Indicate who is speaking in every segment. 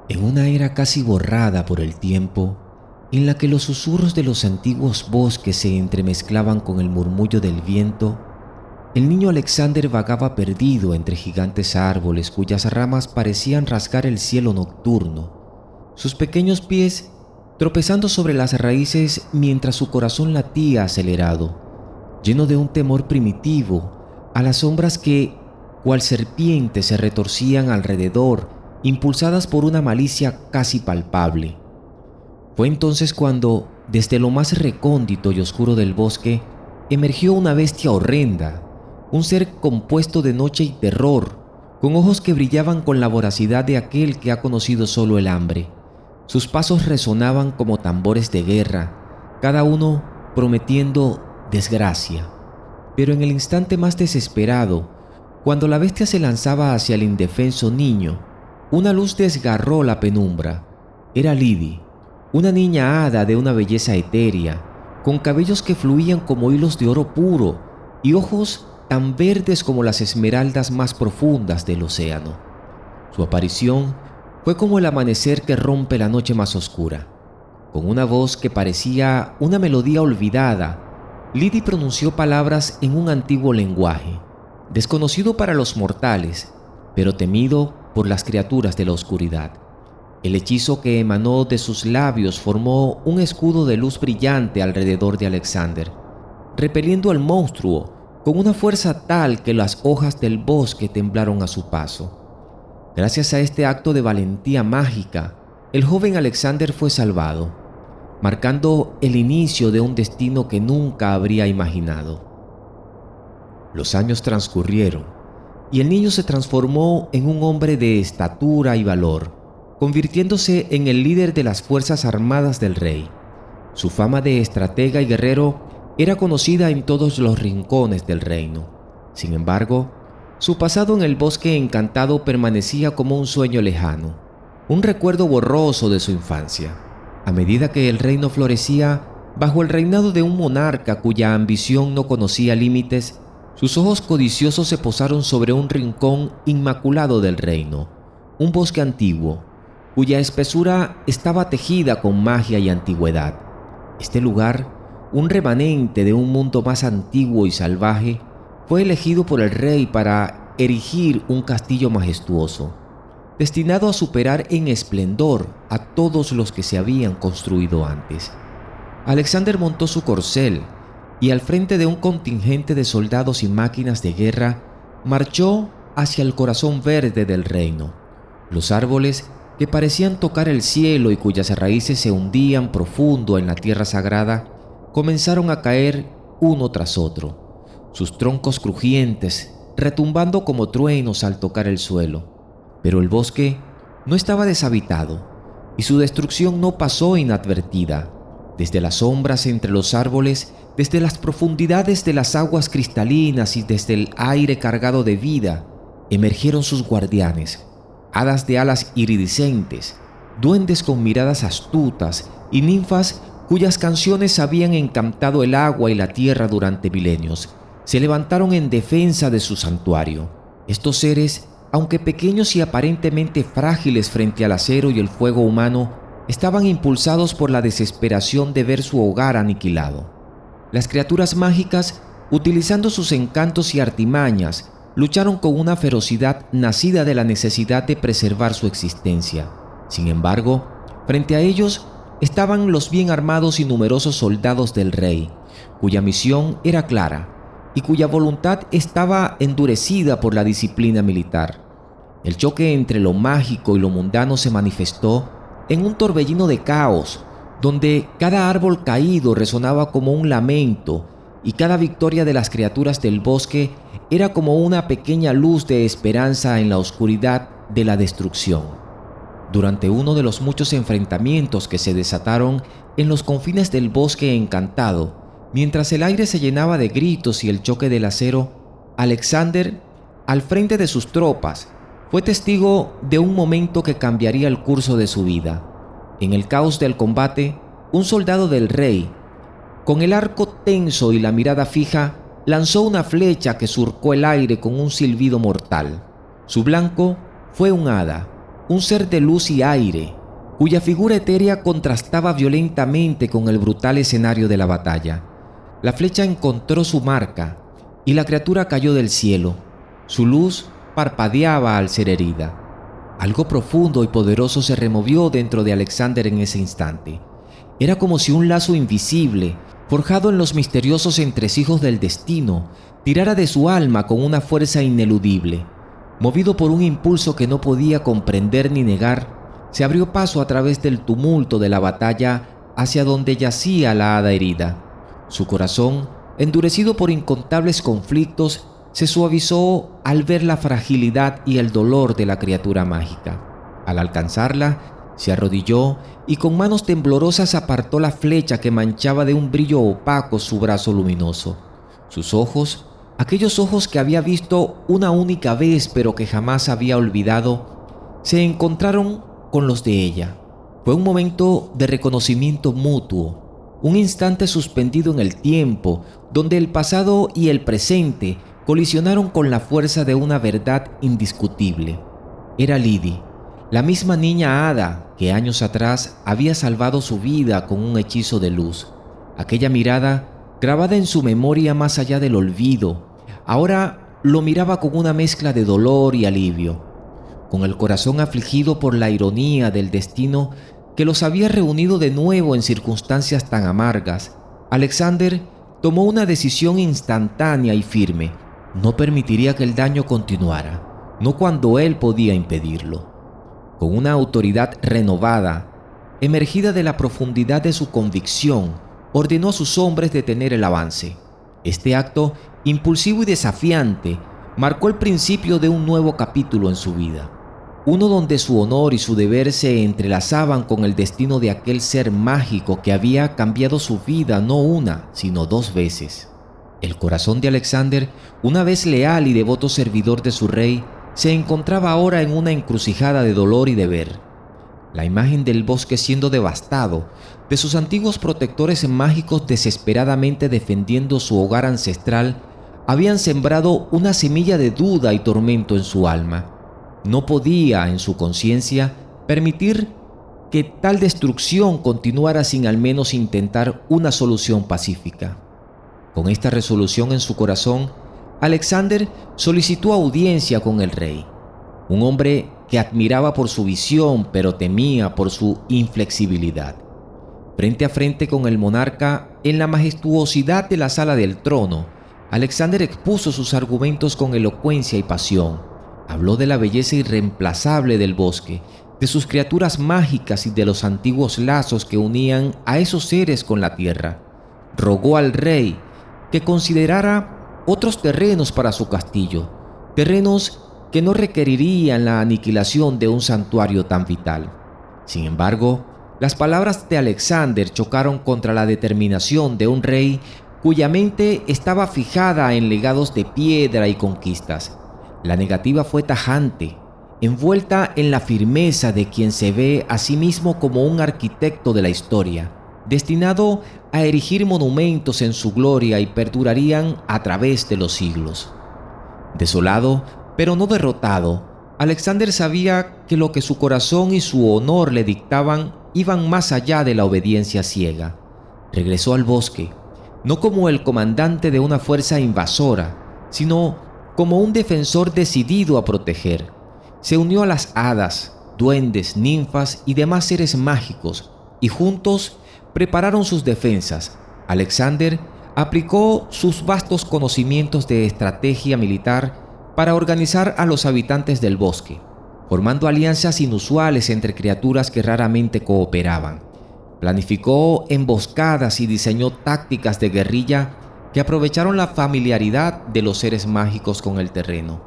Speaker 1: En una era casi borrada por el tiempo, en la que los susurros de los antiguos bosques se entremezclaban con el murmullo del viento, el niño Alexander vagaba perdido entre gigantes árboles cuyas ramas parecían rasgar el cielo nocturno, sus pequeños pies tropezando sobre las raíces mientras su corazón latía acelerado, lleno de un temor primitivo a las sombras que, cual serpientes, se retorcían alrededor, impulsadas por una malicia casi palpable. Fue entonces cuando, desde lo más recóndito y oscuro del bosque, emergió una bestia horrenda, un ser compuesto de noche y terror, con ojos que brillaban con la voracidad de aquel que ha conocido solo el hambre. Sus pasos resonaban como tambores de guerra, cada uno prometiendo desgracia. Pero en el instante más desesperado, cuando la bestia se lanzaba hacia el indefenso niño, una luz desgarró la penumbra. Era Lydie, una niña hada de una belleza etérea, con cabellos que fluían como hilos de oro puro y ojos tan verdes como las esmeraldas más profundas del océano. Su aparición fue como el amanecer que rompe la noche más oscura. Con una voz que parecía una melodía olvidada, Lydie pronunció palabras en un antiguo lenguaje, desconocido para los mortales, pero temido por las criaturas de la oscuridad. El hechizo que emanó de sus labios formó un escudo de luz brillante alrededor de Alexander, repeliendo al monstruo con una fuerza tal que las hojas del bosque temblaron a su paso. Gracias a este acto de valentía mágica, el joven Alexander fue salvado, marcando el inicio de un destino que nunca habría imaginado. Los años transcurrieron y el niño se transformó en un hombre de estatura y valor, convirtiéndose en el líder de las fuerzas armadas del rey. Su fama de estratega y guerrero era conocida en todos los rincones del reino. Sin embargo, su pasado en el bosque encantado permanecía como un sueño lejano, un recuerdo borroso de su infancia. A medida que el reino florecía bajo el reinado de un monarca cuya ambición no conocía límites, sus ojos codiciosos se posaron sobre un rincón inmaculado del reino, un bosque antiguo, cuya espesura estaba tejida con magia y antigüedad. Este lugar, un remanente de un mundo más antiguo y salvaje, fue elegido por el rey para erigir un castillo majestuoso, destinado a superar en esplendor a todos los que se habían construido antes. Alexander montó su corcel y, al frente de un contingente de soldados y máquinas de guerra, marchó hacia el corazón verde del reino. Los árboles, que parecían tocar el cielo y cuyas raíces se hundían profundo en la tierra sagrada, comenzaron a caer uno tras otro, sus troncos crujientes retumbando como truenos al tocar el suelo. Pero el bosque no estaba deshabitado y su destrucción no pasó inadvertida. Desde las sombras entre los árboles, desde las profundidades de las aguas cristalinas y desde el aire cargado de vida, emergieron sus guardianes, hadas de alas iridiscentes, duendes con miradas astutas y ninfas cuyas canciones habían encantado el agua y la tierra durante milenios. Se levantaron en defensa de su santuario. Estos seres, aunque pequeños y aparentemente frágiles frente al acero y el fuego humano, estaban impulsados por la desesperación de ver su hogar aniquilado. Las criaturas mágicas, utilizando sus encantos y artimañas, lucharon con una ferocidad nacida de la necesidad de preservar su existencia. Sin embargo, frente a ellos estaban los bien armados y numerosos soldados del rey, cuya misión era clara y cuya voluntad estaba endurecida por la disciplina militar. El choque entre lo mágico y lo mundano se manifestó en un torbellino de caos, donde cada árbol caído resonaba como un lamento y cada victoria de las criaturas del bosque era como una pequeña luz de esperanza en la oscuridad de la destrucción. Durante uno de los muchos enfrentamientos que se desataron en los confines del bosque encantado, mientras el aire se llenaba de gritos y el choque del acero, Alexander, al frente de sus tropas, fue testigo de un momento que cambiaría el curso de su vida. En el caos del combate, un soldado del rey, con el arco tenso y la mirada fija, lanzó una flecha que surcó el aire con un silbido mortal. Su blanco fue un hada, un ser de luz y aire, cuya figura etérea contrastaba violentamente con el brutal escenario de la batalla. La flecha encontró su marca y la criatura cayó del cielo. Su luz parpadeaba al ser herida. Algo profundo y poderoso se removió dentro de Alexander en ese instante. Era como si un lazo invisible, forjado en los misteriosos entresijos del destino, tirara de su alma con una fuerza ineludible. Movido por un impulso que no podía comprender ni negar, se abrió paso a través del tumulto de la batalla hacia donde yacía la hada herida. Su corazón, endurecido por incontables conflictos, se suavizó al ver la fragilidad y el dolor de la criatura mágica. Al alcanzarla, se arrodilló y con manos temblorosas apartó la flecha que manchaba de un brillo opaco su brazo luminoso. Sus ojos, aquellos ojos que había visto una única vez pero que jamás había olvidado, se encontraron con los de ella. Fue un momento de reconocimiento mutuo, un instante suspendido en el tiempo, donde el pasado y el presente colisionaron con la fuerza de una verdad indiscutible. Era Lydie, la misma niña hada que años atrás había salvado su vida con un hechizo de luz. Aquella mirada, grabada en su memoria más allá del olvido, ahora lo miraba con una mezcla de dolor y alivio. Con el corazón afligido por la ironía del destino que los había reunido de nuevo en circunstancias tan amargas, Alexander tomó una decisión instantánea y firme. No permitiría que el daño continuara, no cuando él podía impedirlo. Con una autoridad renovada, emergida de la profundidad de su convicción, ordenó a sus hombres detener el avance. Este acto, impulsivo y desafiante, marcó el principio de un nuevo capítulo en su vida. Uno donde su honor y su deber se entrelazaban con el destino de aquel ser mágico que había cambiado su vida no una, sino 2 veces. El corazón de Alexander, una vez leal y devoto servidor de su rey, se encontraba ahora en una encrucijada de dolor y deber. La imagen del bosque siendo devastado, de sus antiguos protectores mágicos desesperadamente defendiendo su hogar ancestral, habían sembrado una semilla de duda y tormento en su alma. No podía, en su conciencia, permitir que tal destrucción continuara sin al menos intentar una solución pacífica. Con esta resolución en su corazón, Alexander solicitó audiencia con el rey, un hombre que admiraba por su visión pero temía por su inflexibilidad. Frente a frente con el monarca, en la majestuosidad de la sala del trono, Alexander expuso sus argumentos con elocuencia y pasión. Habló de la belleza irreemplazable del bosque, de sus criaturas mágicas y de los antiguos lazos que unían a esos seres con la tierra. Rogó al rey que considerara otros terrenos para su castillo, terrenos que no requerirían la aniquilación de un santuario tan vital. Sin embargo, las palabras de Alexander chocaron contra la determinación de un rey cuya mente estaba fijada en legados de piedra y conquistas. La negativa fue tajante, envuelta en la firmeza de quien se ve a sí mismo como un arquitecto de la historia, destinado a erigir monumentos en su gloria y perdurarían a través de los siglos. Desolado, pero no derrotado, Alexander sabía que lo que su corazón y su honor le dictaban iban más allá de la obediencia ciega. Regresó al bosque, no como el comandante de una fuerza invasora, sino como un defensor decidido a proteger. Se unió a las hadas, duendes, ninfas y demás seres mágicos, y juntos prepararon sus defensas. Alexander aplicó sus vastos conocimientos de estrategia militar para organizar a los habitantes del bosque, formando alianzas inusuales entre criaturas que raramente cooperaban. Planificó emboscadas y diseñó tácticas de guerrilla que aprovecharon la familiaridad de los seres mágicos con el terreno,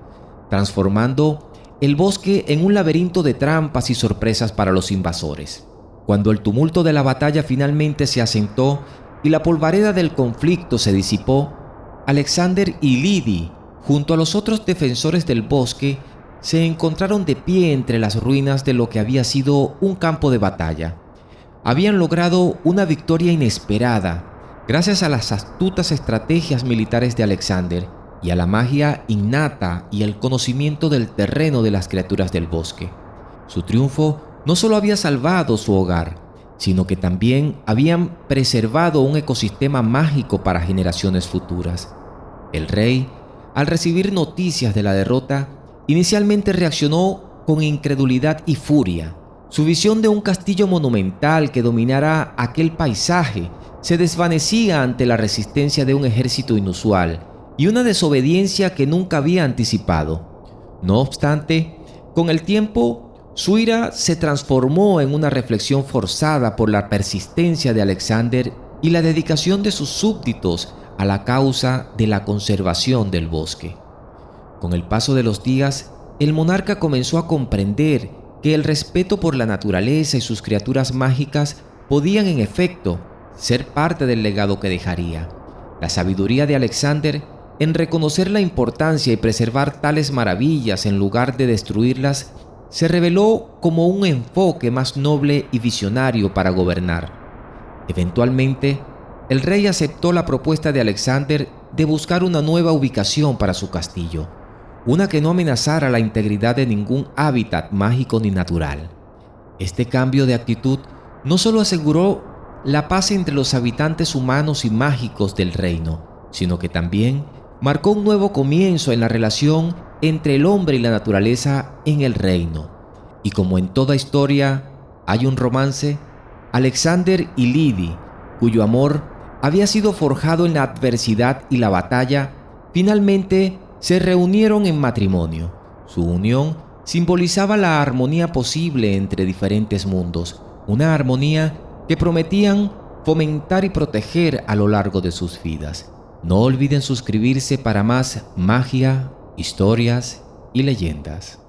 Speaker 1: transformando el bosque en un laberinto de trampas y sorpresas para los invasores. Cuando el tumulto de la batalla finalmente se asentó y la polvareda del conflicto se disipó, Alexander y Lydie, junto a los otros defensores del bosque, se encontraron de pie entre las ruinas de lo que había sido un campo de batalla. Habían logrado una victoria inesperada gracias a las astutas estrategias militares de Alexander y a la magia innata y el conocimiento del terreno de las criaturas del bosque. Su triunfo no solo había salvado su hogar, sino que también habían preservado un ecosistema mágico para generaciones futuras. El rey, al recibir noticias de la derrota, inicialmente reaccionó con incredulidad y furia. Su visión de un castillo monumental que dominara aquel paisaje se desvanecía ante la resistencia de un ejército inusual y una desobediencia que nunca había anticipado. No obstante, con el tiempo, su ira se transformó en una reflexión forzada por la persistencia de Alexander y la dedicación de sus súbditos a la causa de la conservación del bosque. Con el paso de los días, el monarca comenzó a comprender que el respeto por la naturaleza y sus criaturas mágicas podían en efecto ser parte del legado que dejaría. La sabiduría de Alexander en reconocer la importancia y preservar tales maravillas en lugar de destruirlas se reveló como un enfoque más noble y visionario para gobernar. Eventualmente, el rey aceptó la propuesta de Alexander de buscar una nueva ubicación para su castillo, una que no amenazara la integridad de ningún hábitat mágico ni natural. Este cambio de actitud no solo aseguró la paz entre los habitantes humanos y mágicos del reino, sino que también marcó un nuevo comienzo en la relación entre el hombre y la naturaleza en el reino. Y como en toda historia hay un romance, Alexander y Lady, cuyo amor había sido forjado en la adversidad y la batalla, finalmente se reunieron en matrimonio. Su unión simbolizaba la armonía posible entre diferentes mundos, una armonía que prometían fomentar y proteger a lo largo de sus vidas. No olviden suscribirse para más magia, historias y leyendas.